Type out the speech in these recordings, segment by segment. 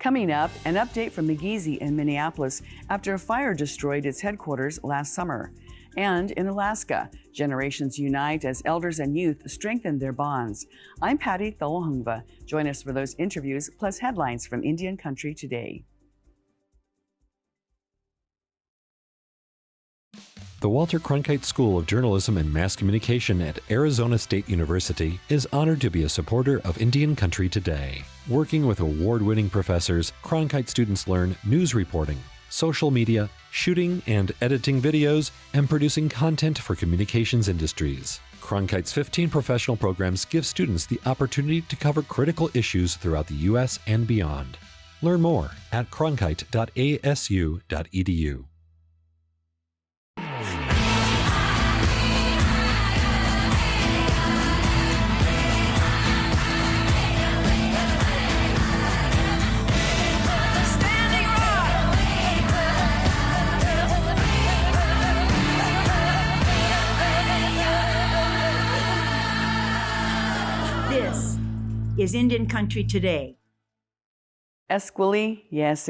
Coming up, an update from MIGIZI in Minneapolis after a fire destroyed its headquarters last summer. And in Alaska, generations unite as elders and youth strengthen their bonds. I'm Patty Thalahungva. Join us for those interviews plus headlines from Indian Country Today. The Walter Cronkite School of Journalism and Mass Communication at Arizona State University is honored to be a supporter of Indian Country Today. Working with award-winning professors, Cronkite students learn news reporting, social media, shooting and editing videos, and producing content for communications industries. Cronkite's 15 professional programs give students the opportunity to cover critical issues throughout the U.S. and beyond. Learn more at cronkite.asu.edu. This is Indian Country Today. Esquili, yes,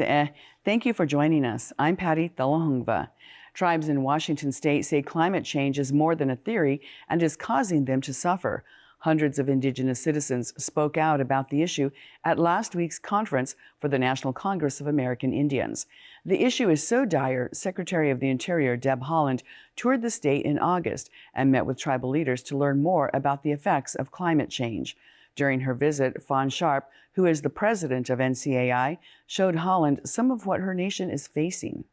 thank you for joining us. I'm Patty Thalahungva. Tribes in Washington state say climate change is more than a theory and is causing them to suffer. Hundreds of Indigenous citizens spoke out about the issue at last week's conference for the National Congress of American Indians. The issue is so dire, Secretary of the Interior Deb Haaland toured the state in August and met with tribal leaders to learn more about the effects of climate change. During her visit, Fawn Sharp, who is the president of NCAI, showed Haaland some of what her nation is facing.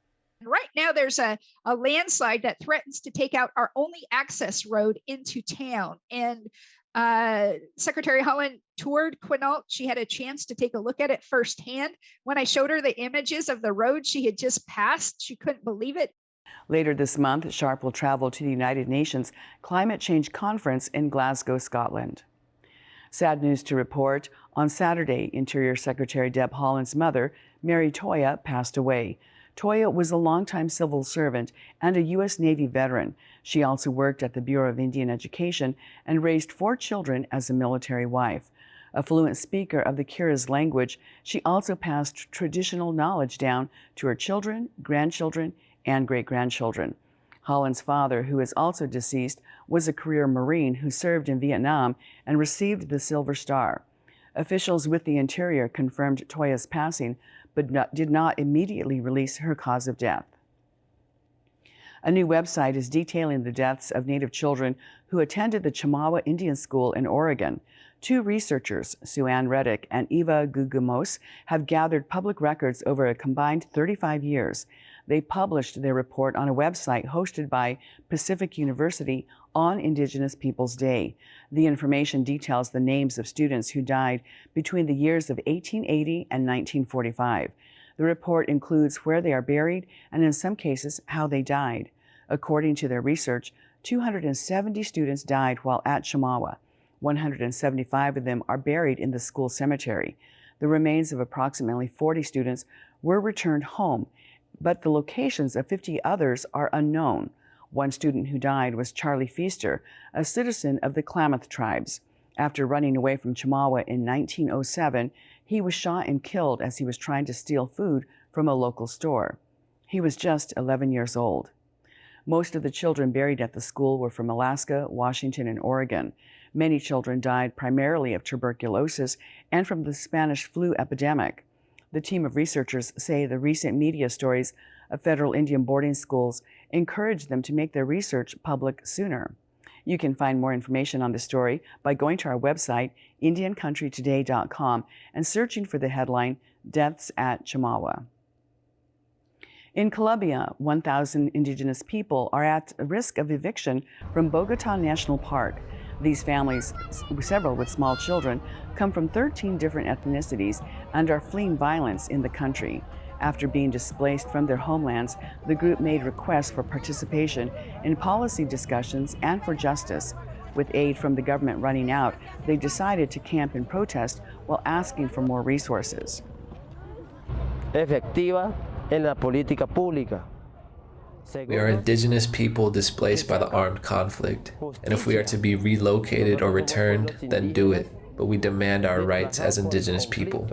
Right now, there's a landslide that threatens to take out our only access road into town. And Secretary Haaland toured Quinault. She had a chance to take a look at it firsthand. When I showed her the images of the road she had just passed, she couldn't believe it. Later this month, Sharp will travel to the United Nations Climate Change Conference in Glasgow, Scotland. Sad news to report. On Saturday, Interior Secretary Deb Haaland's mother, Mary Toya, passed away. Toya was a longtime civil servant and a U.S. Navy veteran. She also worked at the Bureau of Indian Education and raised 4 children as a military wife. A fluent speaker of the Kiras language, she also passed traditional knowledge down to her children, grandchildren, and great-grandchildren. Haaland's father, who is also deceased, was a career Marine who served in Vietnam and received the Silver Star. Officials with the Interior confirmed Toya's passing, but did not immediately release her cause of death. A new website is detailing the deaths of Native children who attended the Chemawa Indian School in Oregon. 2 researchers, Sue Ann Reddick and Eva Gugumos, have gathered public records over a combined 35 years. They published their report on a website hosted by Pacific University on Indigenous Peoples Day. The information details the names of students who died between the years of 1880 and 1945. The report includes where they are buried and, in some cases, how they died. According to their research, 270 students died while at Chemawa. 175 of them are buried in the school cemetery. The remains of approximately 40 students were returned home, but the locations of 50 others are unknown. One student who died was Charlie Feaster, a citizen of the Klamath tribes. After running away from Chemawa in 1907, he was shot and killed as he was trying to steal food from a local store. He was just 11 years old. Most of the children buried at the school were from Alaska, Washington, and Oregon. Many children died primarily of tuberculosis and from the Spanish flu epidemic. The team of researchers say the recent media stories of federal Indian boarding schools encouraged them to make their research public sooner. You can find more information on the story by going to our website, IndianCountryToday.com, and searching for the headline, Deaths at Chemawa. In Colombia, 1,000 indigenous people are at risk of eviction from Bogota National Park. These families, several with small children, come from 13 different ethnicities and are fleeing violence in the country. After being displaced from their homelands, the group made requests for participation in policy discussions and for justice. With aid from the government running out, they decided to camp and protest while asking for more resources. Efectiva en la política pública. We are indigenous people displaced by the armed conflict, and if we are to be relocated or returned, then do it, but we demand our rights as indigenous people.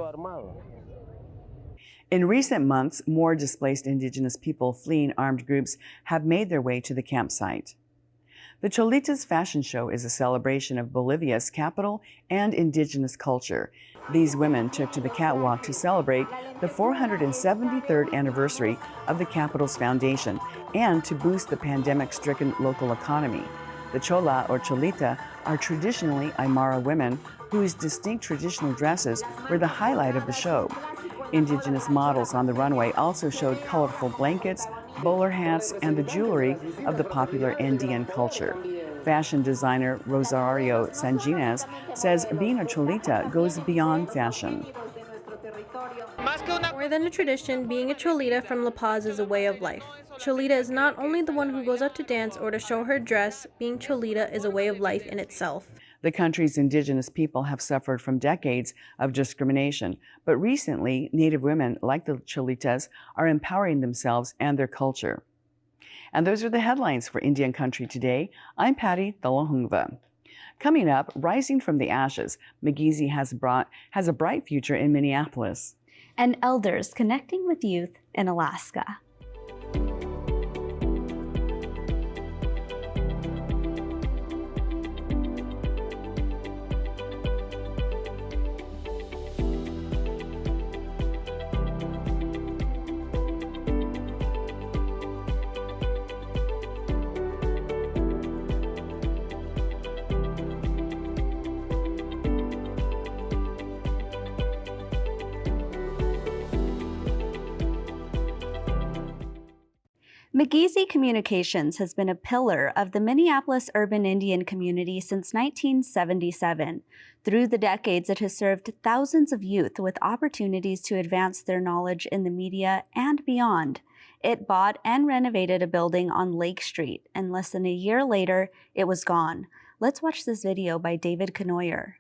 In recent months, more displaced Indigenous people fleeing armed groups have made their way to the campsite. The Cholitas Fashion Show is a celebration of Bolivia's capital and indigenous culture. These women took to the catwalk to celebrate the 473rd anniversary of the capital's foundation and to boost the pandemic-stricken local economy. The Chola or Cholita are traditionally Aymara women whose distinct traditional dresses were the highlight of the show. Indigenous models on the runway also showed colorful blankets, bowler hats, and the jewelry of the popular Andean culture. Fashion designer Rosario Sanginez says being a Cholita goes beyond fashion. More than a tradition, being a Cholita from La Paz is a way of life. Cholita is not only the one who goes out to dance or to show her dress, being Cholita is a way of life in itself. The country's indigenous people have suffered from decades of discrimination, but recently, Native women like the Cholitas are empowering themselves and their culture. And those are the headlines for Indian Country Today. I'm Patty Thalahungva. Coming up, rising from the ashes, MIGIZI has a bright future in Minneapolis. And elders connecting with youth in Alaska. MIGIZI Communications has been a pillar of the Minneapolis urban Indian community since 1977. Through the decades, it has served thousands of youth with opportunities to advance their knowledge in the media and beyond. It bought and renovated a building on Lake Street, and less than a year later, it was gone. Let's watch this video by David Knoyer.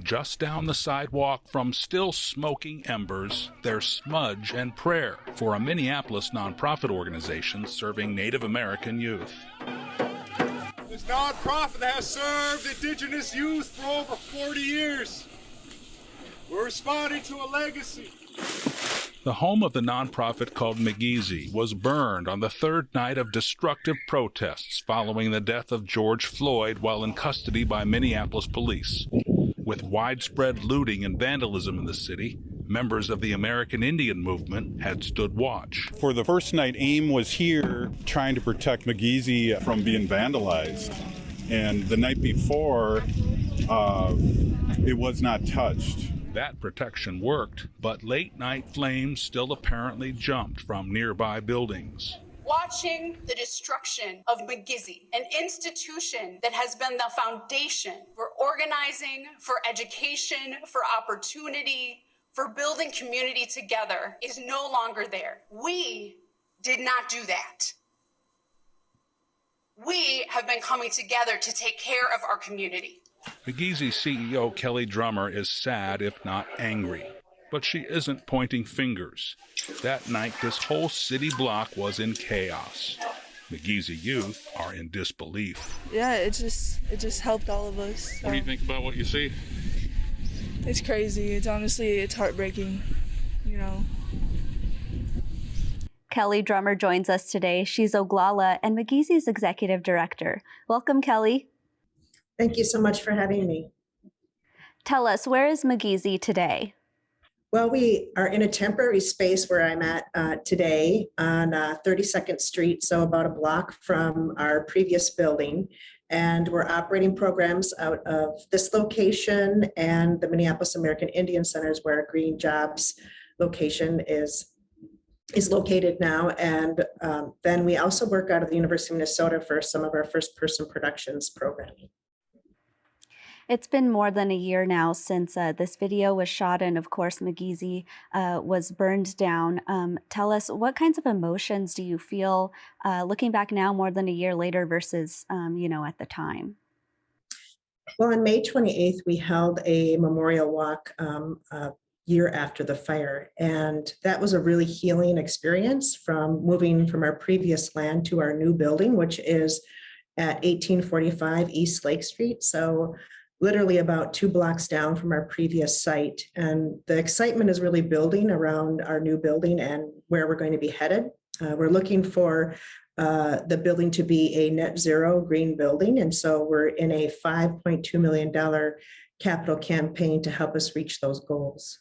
Just down the sidewalk from still smoking embers, there's Smudge and Prayer for a Minneapolis nonprofit organization serving Native American youth. This nonprofit has served Indigenous youth for over 40 years. We're responding to a legacy. The home of the nonprofit called MIGIZI was burned on the third night of destructive protests following the death of George Floyd while in custody by Minneapolis police. With widespread looting and vandalism in the city, members of the American Indian movement had stood watch. For the first night, AIM was here trying to protect MIGIZI from being vandalized. And the night before, it was not touched. That protection worked, but late-night flames still apparently jumped from nearby buildings. Watching the destruction of MIGIZI, an institution that has been the foundation for organizing, for education, for opportunity, for building community together, is no longer there. We did not do that. We have been coming together to take care of our community. MIGIZI CEO Kelly Drummer is sad, if not angry. But she isn't pointing fingers. That night, this whole city block was in chaos. MIGIZI youth are in disbelief. Yeah, it just helped all of us. What do you think about what you see? It's crazy. It's heartbreaking, you know. Kelly Drummer joins us today. She's Oglala and MIGIZI's executive director. Welcome, Kelly. Thank you so much for having me. Tell us, where is MIGIZI today? Well, we are in a temporary space where I'm at today on 32nd Street, so about a block from our previous building. And we're operating programs out of this location and the Minneapolis American Indian Centers, where our Green Jobs location is located now. And then we also work out of the University of Minnesota for some of our first-person productions programming. It's been more than a year now since this video was shot, and of course MIGIZI was burned down. Tell us, what kinds of emotions do you feel looking back now more than a year later versus, at the time? Well, on May 28th, we held a memorial walk a year after the fire, and that was a really healing experience from moving from our previous land to our new building, which is at 1845 East Lake Street. So literally about 2 blocks down from our previous site. And the excitement is really building around our new building and where we're going to be headed. We're looking for the building to be a net zero green building. And so we're in a $5.2 million capital campaign to help us reach those goals.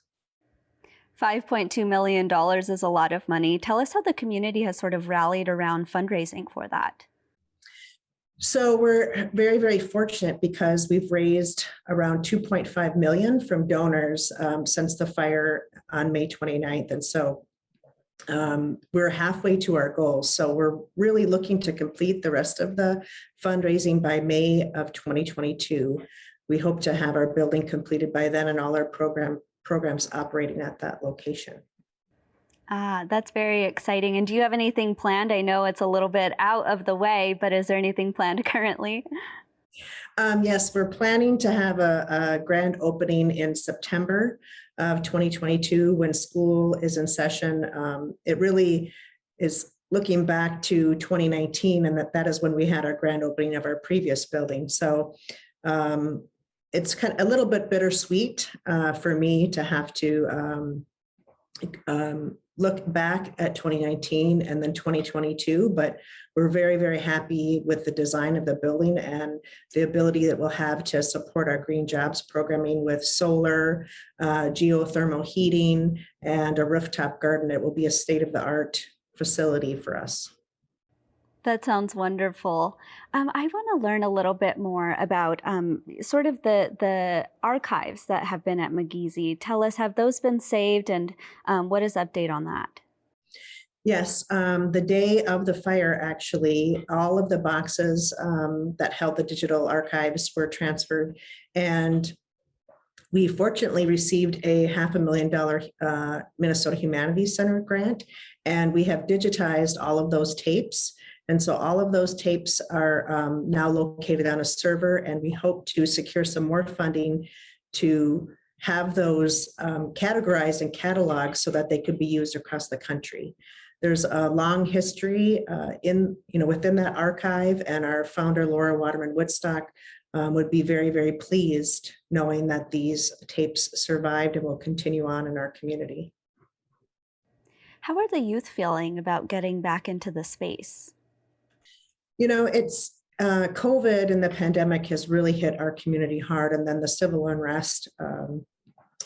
$5.2 million is a lot of money. Tell us how the community has sort of rallied around fundraising for that. So we're very, very fortunate because we've raised around 2.5 million from donors since the fire on May 29th. And so we're halfway to our goal. So we're really looking to complete the rest of the fundraising by May of 2022. We hope to have our building completed by then and all our programs operating at that location. That's very exciting. And do you have anything planned? I know it's a little bit out of the way, but is there anything planned currently? Yes, we're planning to have a grand opening in September of 2022 when school is in session. It really is looking back to 2019, and that is when we had our grand opening of our previous building. So it's kind of a little bit bittersweet for me to have to look back at 2019 and then 2022, but we're very, very happy with the design of the building and the ability that we'll have to support our green jobs programming with solar, geothermal heating, and a rooftop garden. It will be a state-of-the-art facility for us. That sounds wonderful. I want to learn a little bit more about sort of the archives that have been at MIGIZI. Tell us, have those been saved, and what is the update on that? Yes, the day of the fire, actually, all of the boxes that held the digital archives were transferred, and we fortunately received a $500,000 Minnesota Humanities Center grant, and we have digitized all of those tapes. And so all of those tapes are now located on a server, and we hope to secure some more funding to have those categorized and cataloged so that they could be used across the country. There's a long history within that archive, and our founder, Laura Waterman-Woodstock, would be very, very pleased knowing that these tapes survived and will continue on in our community. How are the youth feeling about getting back into the space? You know, it's COVID and the pandemic has really hit our community hard, and then the civil unrest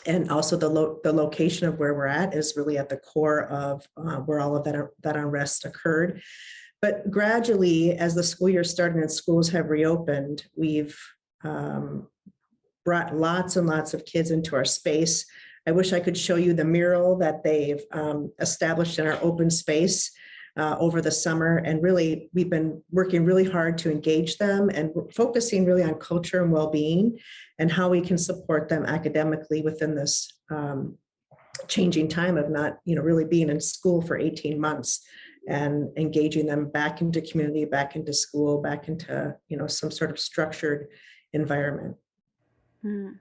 and also the location of where we're at is really at the core of where all of that unrest occurred. But gradually, as the school year started and schools have reopened, we've brought lots and lots of kids into our space. I wish I could show you the mural that they've established in our open space over the summer. And really, we've been working really hard to engage them and focusing really on culture and well-being and how we can support them academically within this changing time of not, really being in school for 18 months and engaging them back into community, back into school, back into, some sort of structured environment. Mm.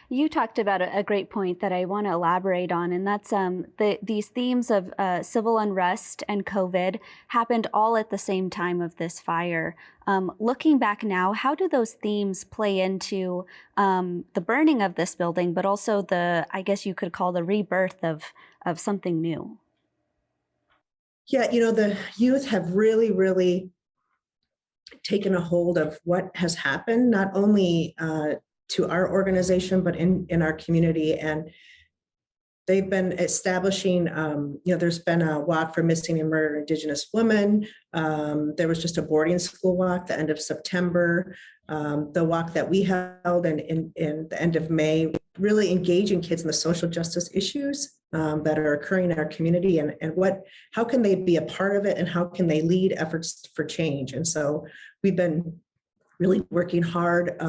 You talked about a great point that I want to elaborate on, and that's these themes of civil unrest and COVID happened all at the same time of this fire. Looking back now, how do those themes play into the burning of this building, but also I guess you could call the rebirth of something new? Yeah, the youth have really, really taken a hold of what has happened, not only to our organization, but in our community. And they've been establishing, there's been a walk for missing and murdered Indigenous women. There was just a boarding school walk the end of September. The walk that we held in the end of May, really engaging kids in the social justice issues that are occurring in our community and how can they be a part of it and how can they lead efforts for change. And so we've been really working hard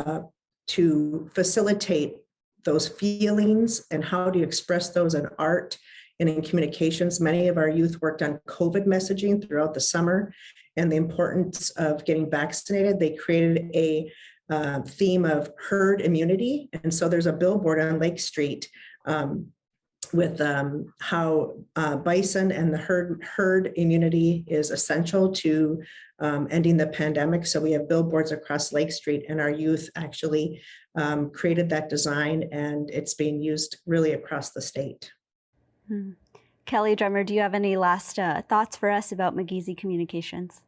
to facilitate those feelings and how do you express those in art and in communications. Many of our youth worked on COVID messaging throughout the summer and the importance of getting vaccinated. They created a theme of herd immunity. And so there's a billboard on Lake Street with how bison and the herd immunity is essential to ending the pandemic. So we have billboards across Lake Street, and our youth actually created that design, and it's being used really across the state. Kelly Drummer, do you have any last thoughts for us about MIGIZI Communications?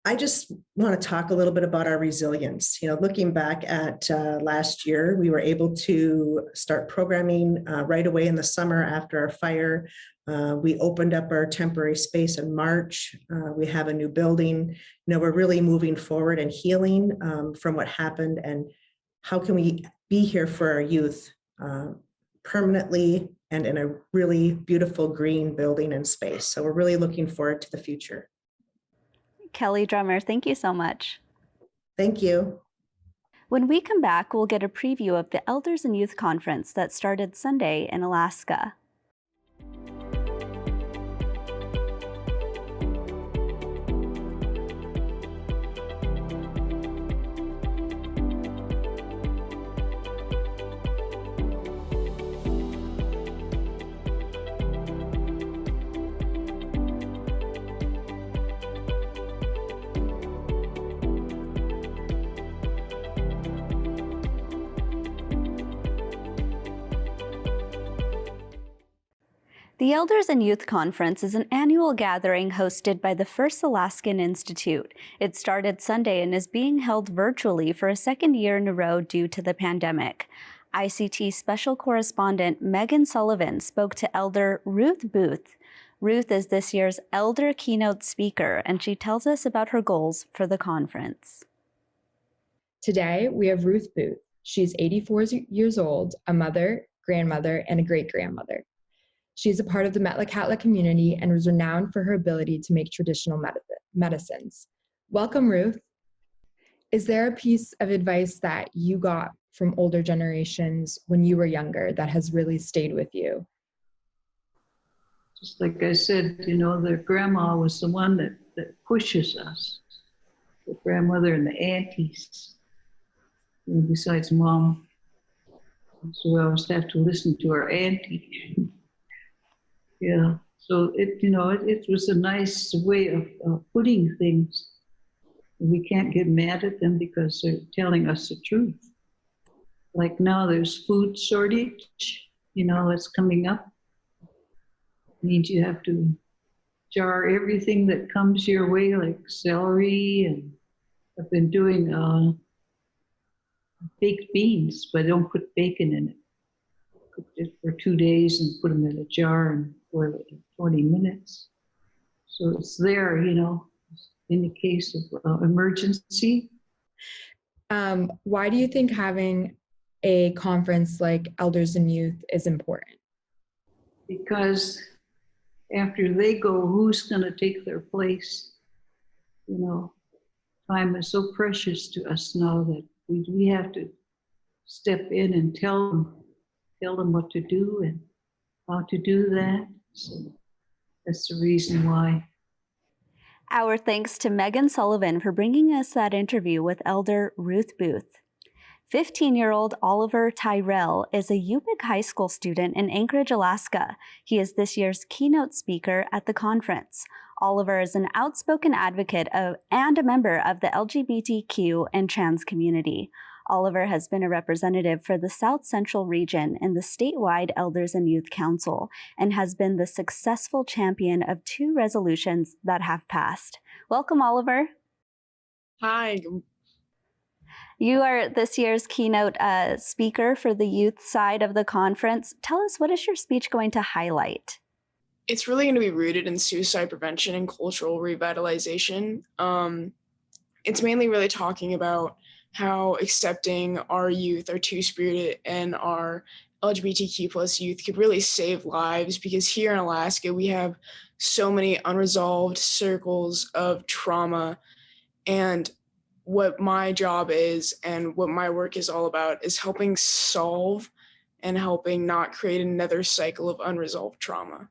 I just want to talk a little bit about our resilience. Looking back at last year, we were able to start programming right away in the summer after our fire. We opened up our temporary space in March. We have a new building. We're really moving forward and healing from what happened, and how can we be here for our youth permanently and in a really beautiful green building and space. So we're really looking forward to the future. Kelly Drummer, thank you so much. Thank you. When we come back, we'll get a preview of the Elders and Youth Conference that started Sunday in Alaska. The Elders and Youth Conference is an annual gathering hosted by the First Alaskans Institute. It started Sunday and is being held virtually for a second year in a row due to the pandemic. ICT Special Correspondent Megan Sullivan spoke to Elder Ruth Booth. Ruth is this year's Elder keynote speaker, and she tells us about her goals for the conference. Today, we have Ruth Booth. She's 84 years old, a mother, grandmother, and a great-grandmother. She is a part of the Metlakatla community and is renowned for her ability to make traditional medicines. Welcome, Ruth. Is there a piece of advice that you got from older generations when you were younger that has really stayed with you? Just like I said, the grandma was the one that pushes us. The grandmother and the aunties, besides mom. So we always have to listen to our auntie. Yeah, so it was a nice way of putting things. We can't get mad at them because they're telling us the truth. Like now there's food shortage, it's coming up. It means you have to jar everything that comes your way, like celery, and I've been doing baked beans, but I don't put bacon in it. Cooked it for 2 days and put them in a jar and boil it in 20 minutes. So it's there, in the case of emergency. Why do you think having a conference like Elders and Youth is important? Because after they go, who's going to take their place? Time is so precious to us now that we have to step in and tell them what to do and how to do that. So that's the reason why. Our thanks to Megan Sullivan for bringing us that interview with Elder Ruth Booth. 15-year-old Oliver Tyrell is a Yupik High School student in Anchorage, Alaska. He is this year's keynote speaker at the conference. Oliver is an outspoken advocate of and a member of the LGBTQ and trans community. Oliver has been a representative for the South Central region in the statewide Elders and Youth Council and has been the successful champion of 2 resolutions that have passed. Welcome, Oliver. Hi. You are this year's keynote speaker for the youth side of the conference. Tell us, what is your speech going to highlight? It's really going to be rooted in suicide prevention and cultural revitalization. It's mainly really talking about how accepting our youth, our two-spirited, and our LGBTQ plus youth could really save lives, because here in Alaska, we have so many unresolved circles of trauma. And what my job is and what my work is all about is helping solve and helping not create another cycle of unresolved trauma.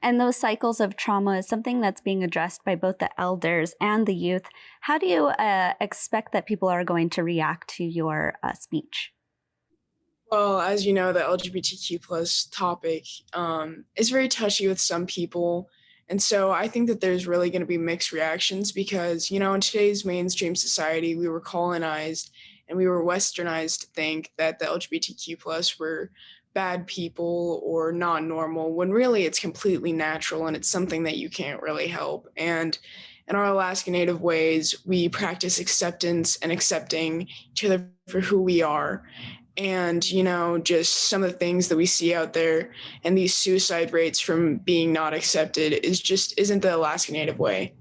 And those cycles of trauma is something that's being addressed by both the elders and the youth. How do you expect that people are going to react to your speech? Well, as you know, the LGBTQ plus topic is very touchy with some people. And so I think that there's really going to be mixed reactions because, you know, in today's mainstream society, we were colonized and we were westernized to think that the LGBTQ plus were bad people or not normal, when really it's completely natural and it's something that you can't really help. And in our Alaska Native ways, we practice acceptance and accepting each other for who we are. And, you know, just some of the things that we see out there and these suicide rates from being not accepted isn't the Alaska Native way.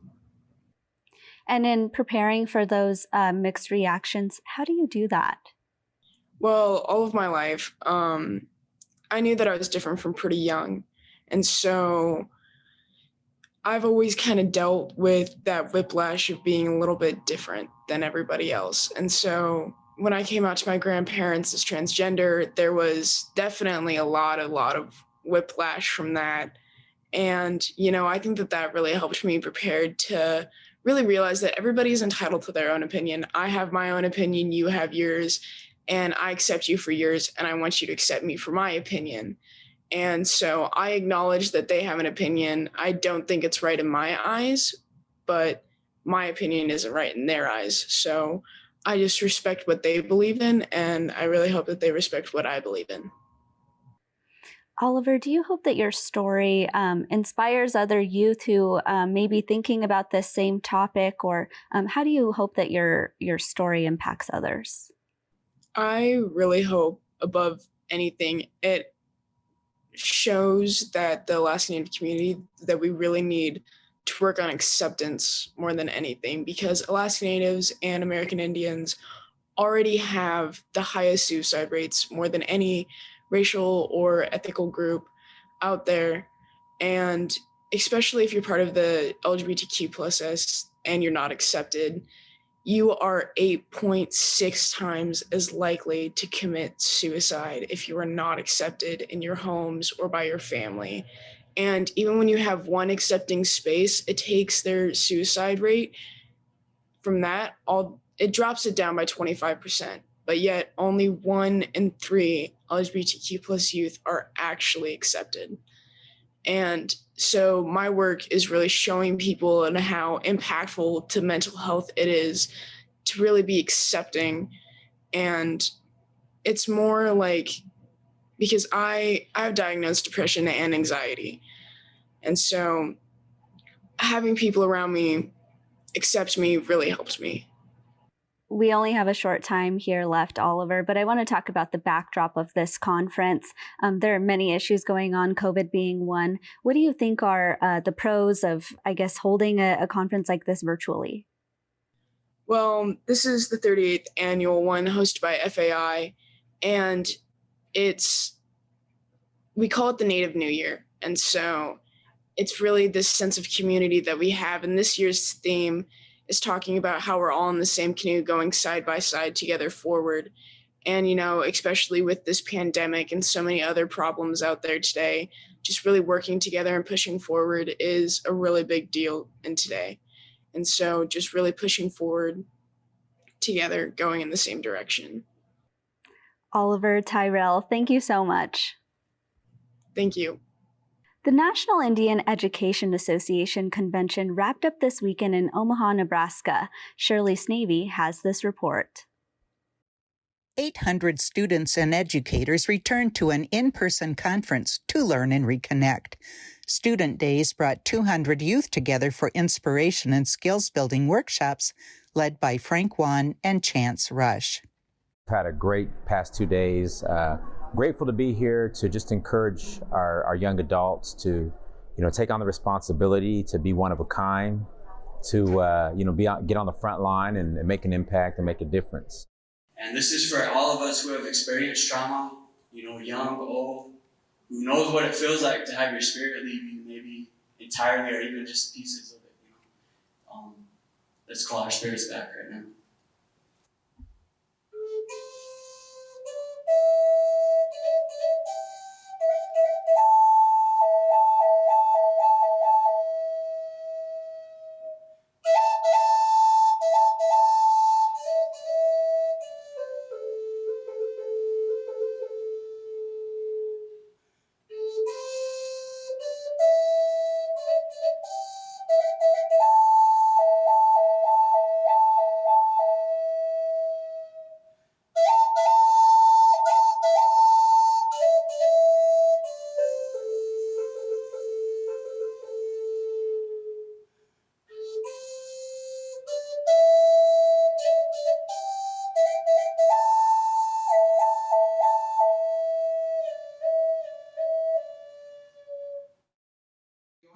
And in preparing for those mixed reactions, how do you do that? Well, all of my life, I knew that I was different from pretty young. And so I've always kind of dealt with that whiplash of being a little bit different than everybody else. And so when I came out to my grandparents as transgender, there was definitely a lot of whiplash from that. And, you know, I think that that really helped me prepared to really realize that everybody's entitled to their own opinion. I have my own opinion, you have yours, and I accept you for yours, and I want you to accept me for my opinion. And so I acknowledge that they have an opinion. I don't think it's right in my eyes, but my opinion isn't right in their eyes. So I just respect what they believe in, and I really hope that they respect what I believe in. Oliver, do you hope that your story inspires other youth who may be thinking about this same topic, or how do you hope that your story impacts others? I really hope, above anything, it shows that the Alaska Native community, that we really need to work on acceptance more than anything, because Alaska Natives and American Indians already have the highest suicide rates more than any racial or ethnical group out there. And especially if you're part of the LGBTQ plus S and you're not accepted, you are 8.6 times as likely to commit suicide if you are not accepted in your homes or by your family. And even when you have one accepting space, it takes their suicide rate from that, it drops it down by 25%. But yet only 1 in 3 LGBTQ plus youth are actually accepted. And so my work is really showing people and how impactful to mental health it is to really be accepting. And it's more like, because I have diagnosed depression and anxiety. And so having people around me accept me really helps me. We only have a short time here left, Oliver, but I want to talk about the backdrop of this conference. There are many issues going on, COVID being one. What do you think are the pros of, I guess, holding a conference like this virtually? Well, this is the 38th annual one hosted by FAI, and we call it the Native New Year. And so it's really this sense of community that we have. And this year's theme is talking about how we're all in the same canoe going side by side together forward. And, you know, especially with this pandemic and so many other problems out there today, just really working together and pushing forward is a really big deal in today. And so just really pushing forward together, going in the same direction. Oliver Tyrell, thank you so much. Thank you. The National Indian Education Association convention wrapped up this weekend in Omaha, Nebraska. Shirley Snavy has this report. 800 students and educators returned to an in-person conference to learn and reconnect. Student Days brought 200 youth together for inspiration and skills-building workshops led by Frank Wan and Chance Rush. Had a great past 2 days. Grateful to be here to just encourage our young adults to, take on the responsibility to be one of a kind, to, get on the front line and make an impact and make a difference. And this is for all of us who have experienced trauma, young, old, who knows what it feels like to have your spirit leave you, maybe entirely or even just pieces of it. Let's call our spirits back right now.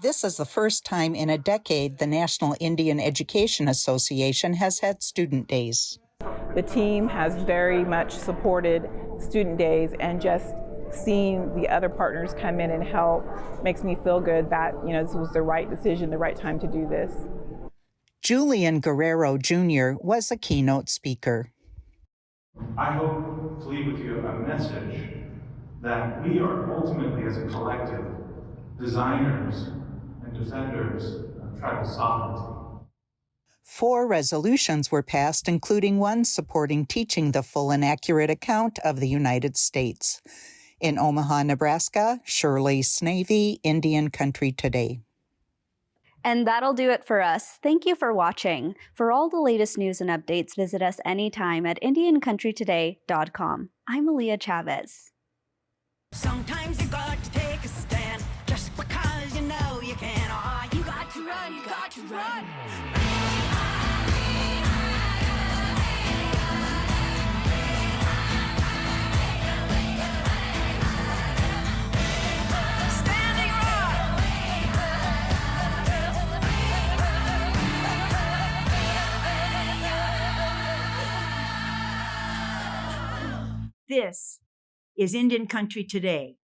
This is the first time in a decade the National Indian Education Association has had student days. The team has very much supported student days, and just seeing the other partners come in and help makes me feel good that, this was the right decision, the right time to do this. Julian Guerrero Jr. was a keynote speaker. I hope to leave with you a message that we are ultimately, as a collective, designers and defenders of tribal sovereignty. 4 resolutions were passed, including one supporting teaching the full and accurate account of the United States. In Omaha, Nebraska, Shirley Snavy, Indian Country Today. And that'll do it for us. Thank you for watching. For all the latest news and updates, visit us anytime at IndianCountryToday.com. I'm Aaliyah Chavez. Sometimes you got to take a stand just because you know you can. Oh, you got to run, you got to run. Standing Rock. This is Indian Country Today.